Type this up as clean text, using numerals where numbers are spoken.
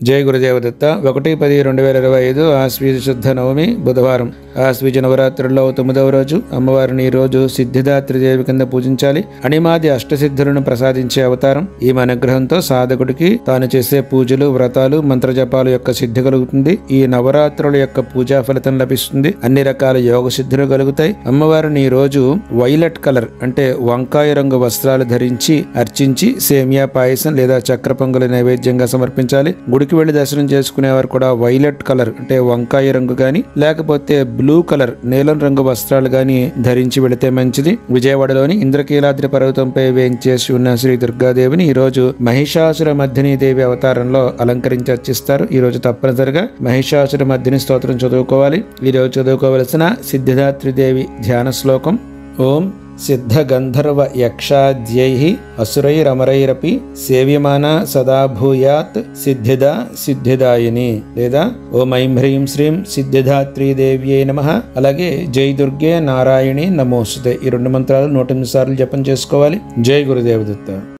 జై గురుదేవదత్త 1-10-2025 ఆశ్వీజ శుద్ధ నవమి బుధవారం. ఆశ్వీజ నవరాత్రుల్లో 9వ రోజు. అమ్మవారిని ఈ రోజు సిద్ధిదాత్రి దేవి కింద పూజించాలి. అణిమాది అష్టసిద్ధులను ప్రసాదించే అవతారం. ఈ అనుగ్రహంతో సాధకుడికి తాను చేసే పూజలు, వ్రతాలు, మంత్రజపాలు యొక్క సిద్ధి కలుగుతుంది. ఈ నవరాత్రుల యొక్క పూజా ఫలితం లభిస్తుంది. అన్ని రకాల యోగ సిద్ధులు కలుగుతాయి. అమ్మవారిని ఈ రోజు వైలెట్ కలర్ అంటే వంకాయ రంగు వస్త్రాలు ధరించి అర్చించి సేమియా పాయసం లేదా చక్ర పొంగలి నైవేద్యంగా సమర్పించాలి. గుడికి వెళ్లి దర్శనం చేసుకునేవారు కూడా వైలెట్ కలర్ అంటే వంకాయ రంగు గాని లేకపోతే బ్లూ కలర్ నీలం రంగు వస్త్రాలు గాని ధరించి వెళితే మంచిది. విజయవాడలోని ఇంద్రకీలాద్రి పర్వతంపై వేంచేసి ఉన్న శ్రీ దుర్గాదేవిని ఈ రోజు మహిషాసుర మర్దిని దేవి అవతారంలో అలంకరించి అర్చిస్తారు. ఈ రోజు తప్పనిసరిగా మహిషాసుర మర్దిని స్తోత్రం చదువుకోవాలి. ఈ రోజు చదువుకోవలసిన సిద్ధిదాత్రి దేవి ధ్యాన శ్లోకం ఓం సిద్ధ గంధర్వ యక్షాద్యైః అసురైరమరైరపి సేవ్యమాన సదా భూయాత్ సిద్ధిదా సిద్ధిదాయిని లేదా ఓం ఐం హ్రీం శ్రీం సిద్ధిదాత్రీ దేవ్యై నమః. అలాగే జై దుర్గే నారాయణి నమోస్తుతే. ఈ 2 మంత్రాలు 108 సార్లు జపం చేసుకోవాలి. జై గురుదేవదత్త.